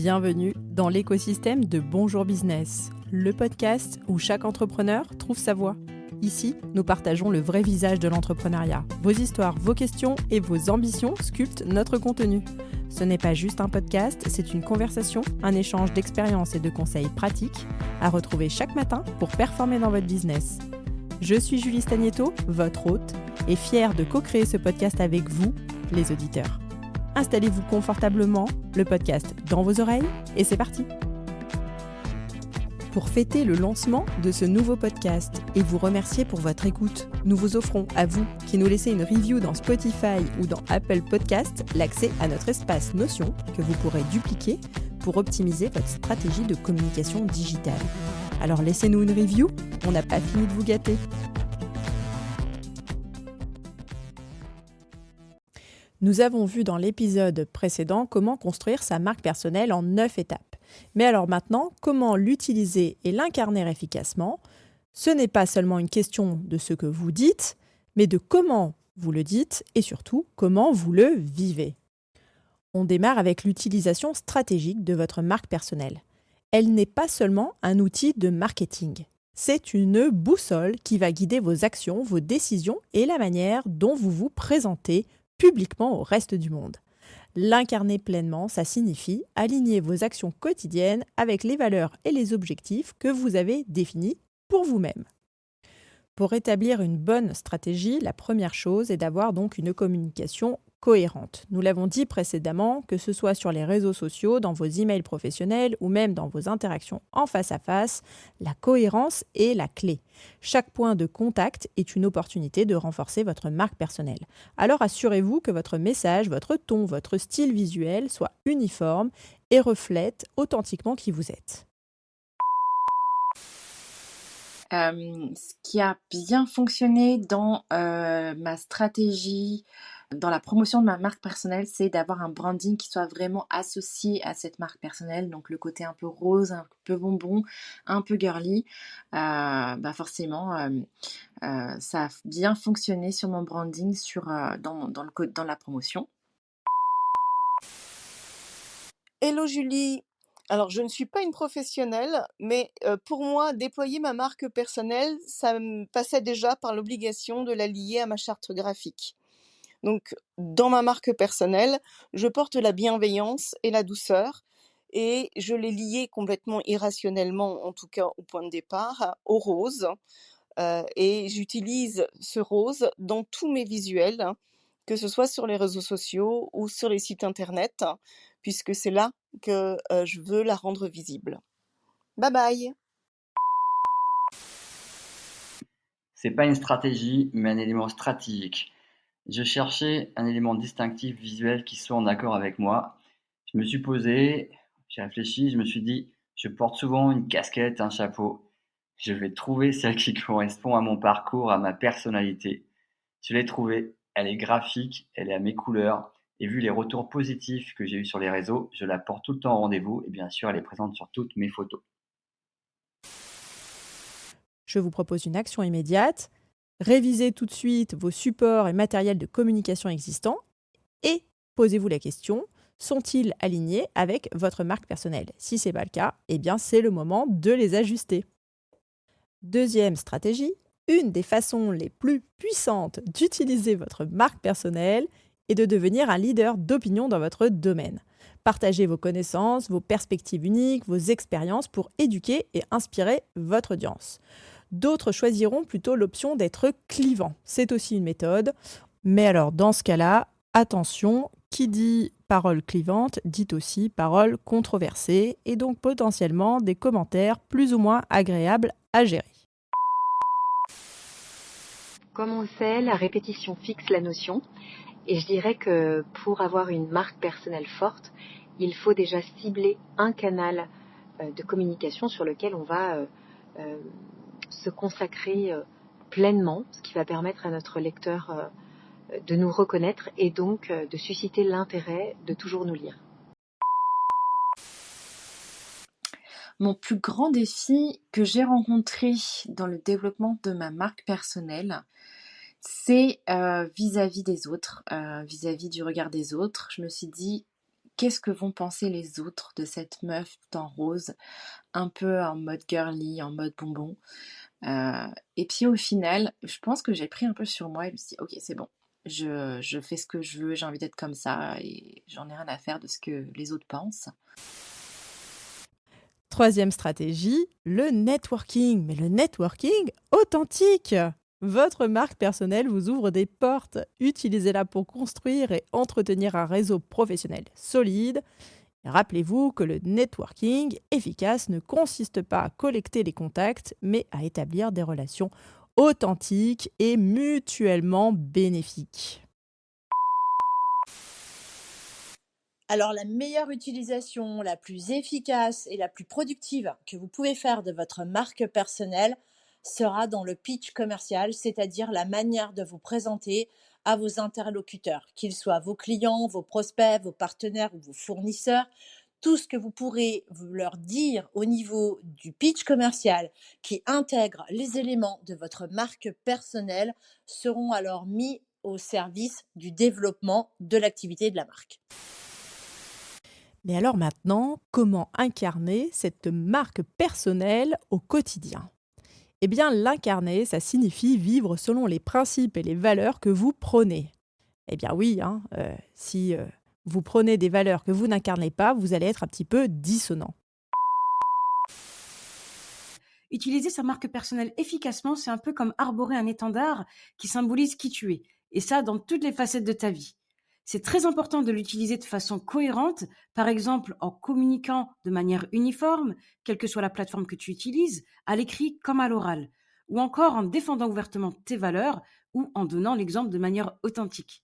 Bienvenue dans l'écosystème de Bonjour Business, le podcast où chaque entrepreneur trouve sa voie. Ici, nous partageons le vrai visage de l'entrepreneuriat. Vos histoires, vos questions et vos ambitions sculptent notre contenu. Ce n'est pas juste un podcast, c'est une conversation, un échange d'expériences et de conseils pratiques à retrouver chaque matin pour performer dans votre business. Je suis Julie Stagnetto, votre hôte, et fière de co-créer ce podcast avec vous, les auditeurs. Installez-vous confortablement, le podcast dans vos oreilles, et c'est parti. Pour fêter le lancement de ce nouveau podcast et vous remercier pour votre écoute, nous vous offrons à vous qui nous laissez une review dans Spotify ou dans Apple Podcast l'accès à notre espace Notion que vous pourrez dupliquer pour optimiser votre stratégie de communication digitale. Alors laissez-nous une review, on n'a pas fini de vous gâter. Nous avons vu dans l'épisode précédent comment construire sa marque personnelle en 9 étapes. Mais alors maintenant, comment l'utiliser et l'incarner efficacement? Ce n'est pas seulement une question de ce que vous dites, mais de comment vous le dites et surtout comment vous le vivez. On démarre avec l'utilisation stratégique de votre marque personnelle. Elle n'est pas seulement un outil de marketing. C'est une boussole qui va guider vos actions, vos décisions et la manière dont vous vous présentez publiquement au reste du monde. L'incarner pleinement, ça signifie aligner vos actions quotidiennes avec les valeurs et les objectifs que vous avez définis pour vous-même. Pour établir une bonne stratégie, la première chose est d'avoir donc une communication cohérente. Nous l'avons dit précédemment, que ce soit sur les réseaux sociaux, dans vos emails professionnels ou même dans vos interactions en face à face, la cohérence est la clé. Chaque point de contact est une opportunité de renforcer votre marque personnelle. Alors assurez-vous que votre message, votre ton, votre style visuel soit uniforme et reflète authentiquement qui vous êtes. Ce qui a bien fonctionné dans ma stratégie, dans la promotion de ma marque personnelle, c'est d'avoir un branding qui soit vraiment associé à cette marque personnelle. Donc le côté un peu rose, un peu bonbon, un peu girly, forcément, ça a bien fonctionné sur mon branding, dans la promotion. Hello Julie. Alors, je ne suis pas une professionnelle, mais pour moi, déployer ma marque personnelle, ça me passait déjà par l'obligation de la lier à ma charte graphique. Donc, dans ma marque personnelle, je porte la bienveillance et la douceur, et je l'ai liée complètement irrationnellement, en tout cas au point de départ, au rose. Et j'utilise ce rose dans tous mes visuels, que ce soit sur les réseaux sociaux ou sur les sites internet, puisque c'est là que je veux la rendre visible. Bye bye! C'est pas une stratégie, mais un élément stratégique. Je cherchais un élément distinctif visuel qui soit en accord avec moi. Je me suis posé, j'ai réfléchi, je me suis dit, je porte souvent une casquette, un chapeau. Je vais trouver celle qui correspond à mon parcours, à ma personnalité. Je l'ai trouvée, elle est graphique, elle est à mes couleurs. Et vu les retours positifs que j'ai eus sur les réseaux, je la porte tout le temps en rendez-vous et bien sûr, elle est présente sur toutes mes photos. Je vous propose une action immédiate. Révisez tout de suite vos supports et matériels de communication existants et posez-vous la question, sont-ils alignés avec votre marque personnelle? Si ce n'est pas le cas, eh bien c'est le moment de les ajuster. Deuxième stratégie, une des façons les plus puissantes d'utiliser votre marque personnelle est de devenir un leader d'opinion dans votre domaine. Partagez vos connaissances, vos perspectives uniques, vos expériences pour éduquer et inspirer votre audience. D'autres choisiront plutôt l'option d'être clivant. C'est aussi une méthode. Mais alors, dans ce cas-là, attention, qui dit parole clivante dit aussi parole controversée et donc potentiellement des commentaires plus ou moins agréables à gérer. Comme on le sait, la répétition fixe la notion. Et je dirais que pour avoir une marque personnelle forte, il faut déjà cibler un canal de communication sur lequel on va se consacrer pleinement, ce qui va permettre à notre lecteur de nous reconnaître et donc de susciter l'intérêt de toujours nous lire. Mon plus grand défi que j'ai rencontré dans le développement de ma marque personnelle, c'est vis-à-vis des autres, vis-à-vis du regard des autres. Je me suis dit, qu'est-ce que vont penser les autres de cette meuf tout en rose, un peu en mode girly, en mode bonbon. Et puis au final, je pense que j'ai pris un peu sur moi et je me suis dit: «OK, c'est bon, je fais ce que je veux, j'ai envie d'être comme ça et j'en ai rien à faire de ce que les autres pensent». Troisième stratégie, le networking. Mais le networking authentique. Votre marque personnelle vous ouvre des portes. Utilisez-la pour construire et entretenir un réseau professionnel solide. Et rappelez-vous que le networking efficace ne consiste pas à collecter les contacts, mais à établir des relations authentiques et mutuellement bénéfiques. Alors la meilleure utilisation, la plus efficace et la plus productive que vous pouvez faire de votre marque personnelle sera dans le pitch commercial, c'est-à-dire la manière de vous présenter à vos interlocuteurs, qu'ils soient vos clients, vos prospects, vos partenaires ou vos fournisseurs. Tout ce que vous pourrez leur dire au niveau du pitch commercial qui intègre les éléments de votre marque personnelle seront alors mis au service du développement de l'activité de la marque. Mais alors maintenant, comment incarner cette marque personnelle au quotidien? Eh bien, l'incarner, ça signifie vivre selon les principes et les valeurs que vous prônez. Eh bien oui, si vous prenez des valeurs que vous n'incarnez pas, vous allez être un petit peu dissonant. Utiliser sa marque personnelle efficacement, c'est un peu comme arborer un étendard qui symbolise qui tu es. Et ça, dans toutes les facettes de ta vie. C'est très important de l'utiliser de façon cohérente, par exemple en communiquant de manière uniforme, quelle que soit la plateforme que tu utilises, à l'écrit comme à l'oral, ou encore en défendant ouvertement tes valeurs ou en donnant l'exemple de manière authentique.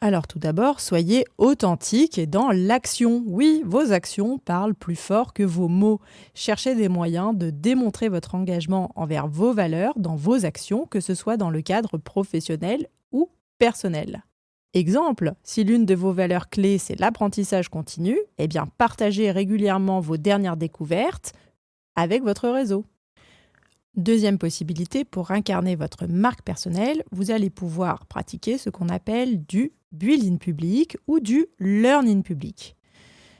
Alors tout d'abord, soyez authentique et dans l'action. Oui, vos actions parlent plus fort que vos mots. Cherchez des moyens de démontrer votre engagement envers vos valeurs dans vos actions, que ce soit dans le cadre professionnel ou personnel. Exemple, si l'une de vos valeurs clés, c'est l'apprentissage continu, eh bien partagez régulièrement vos dernières découvertes avec votre réseau. Deuxième possibilité, pour incarner votre marque personnelle, vous allez pouvoir pratiquer ce qu'on appelle du build in public ou du learn in public.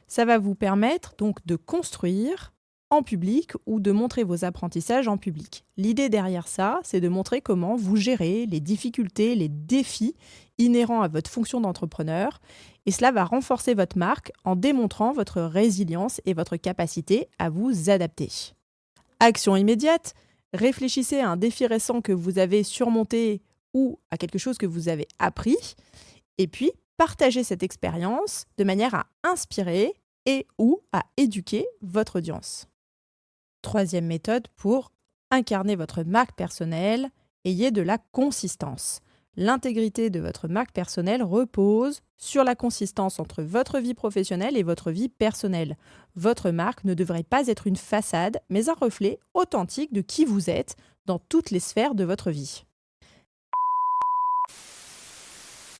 Ça va vous permettre donc de construire en public ou de montrer vos apprentissages en public. L'idée derrière ça, c'est de montrer comment vous gérez les difficultés, les défis inhérents à votre fonction d'entrepreneur et cela va renforcer votre marque en démontrant votre résilience et votre capacité à vous adapter. Action immédiate. Réfléchissez à un défi récent que vous avez surmonté ou à quelque chose que vous avez appris. Et puis, partagez cette expérience de manière à inspirer et ou à éduquer votre audience. Troisième méthode pour incarner votre marque personnelle, ayez de la consistance. L'intégrité de votre marque personnelle repose sur la consistance entre votre vie professionnelle et votre vie personnelle. Votre marque ne devrait pas être une façade, mais un reflet authentique de qui vous êtes dans toutes les sphères de votre vie.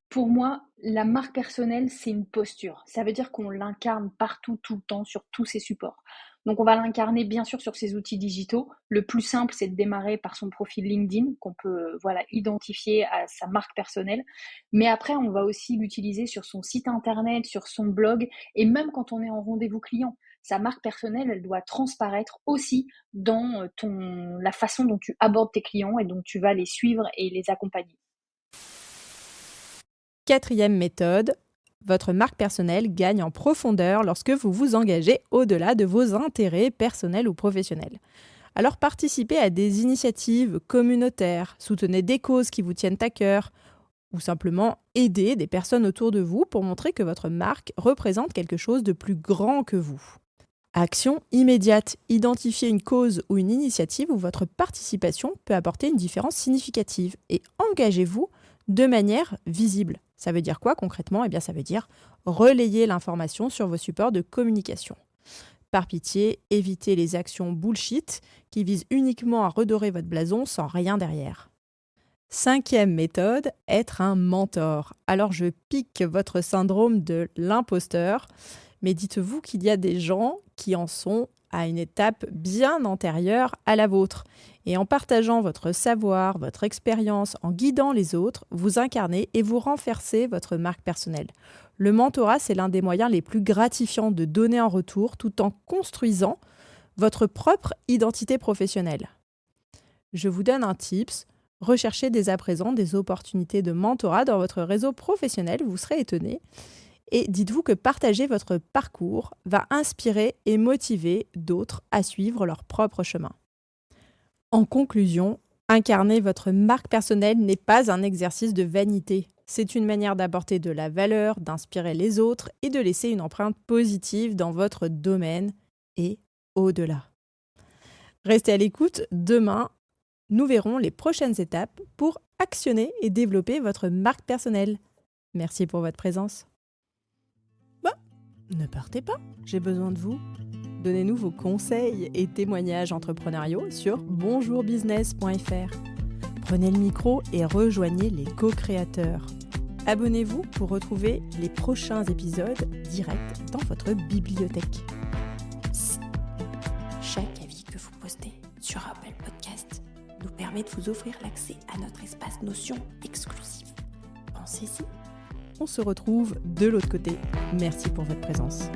Pour moi, la marque personnelle, c'est une posture. Ça veut dire qu'on l'incarne partout, tout le temps, sur tous ses supports. Donc, on va l'incarner bien sûr sur ses outils digitaux. Le plus simple, c'est de démarrer par son profil LinkedIn, qu'on peut identifier à sa marque personnelle. Mais après, on va aussi l'utiliser sur son site internet, sur son blog, et même quand on est en rendez-vous client. Sa marque personnelle, elle doit transparaître aussi dans la façon dont tu abordes tes clients et dont tu vas les suivre et les accompagner. Quatrième méthode, votre marque personnelle gagne en profondeur lorsque vous vous engagez au-delà de vos intérêts personnels ou professionnels. Alors participez à des initiatives communautaires, soutenez des causes qui vous tiennent à cœur ou simplement aidez des personnes autour de vous pour montrer que votre marque représente quelque chose de plus grand que vous. Action immédiate. Identifiez une cause ou une initiative où votre participation peut apporter une différence significative et engagez-vous de manière visible. Ça veut dire quoi concrètement? Eh bien, ça veut dire relayer l'information sur vos supports de communication. Par pitié, évitez les actions bullshit qui visent uniquement à redorer votre blason sans rien derrière. Cinquième méthode, être un mentor. Alors je pique votre syndrome de l'imposteur, mais dites-vous qu'il y a des gens qui en sont à une étape bien antérieure à la vôtre. Et en partageant votre savoir, votre expérience, en guidant les autres, vous incarnez et vous renforcez votre marque personnelle. Le mentorat, c'est l'un des moyens les plus gratifiants de donner en retour tout en construisant votre propre identité professionnelle. Je vous donne un tips. Recherchez dès à présent des opportunités de mentorat dans votre réseau professionnel, vous serez étonné. Et dites-vous que partager votre parcours va inspirer et motiver d'autres à suivre leur propre chemin. En conclusion, incarner votre marque personnelle n'est pas un exercice de vanité. C'est une manière d'apporter de la valeur, d'inspirer les autres et de laisser une empreinte positive dans votre domaine et au-delà. Restez à l'écoute, demain, nous verrons les prochaines étapes pour actionner et développer votre marque personnelle. Merci pour votre présence. Ne partez pas, j'ai besoin de vous. Donnez-nous vos conseils et témoignages entrepreneuriaux sur bonjourbusiness.fr. Prenez le micro et rejoignez les co-créateurs. Abonnez-vous pour retrouver les prochains épisodes directs dans votre bibliothèque. Chaque avis que vous postez sur Apple Podcast nous permet de vous offrir l'accès à notre espace Notion exclusif. Pensez-y. On se retrouve de l'autre côté. Merci pour votre présence.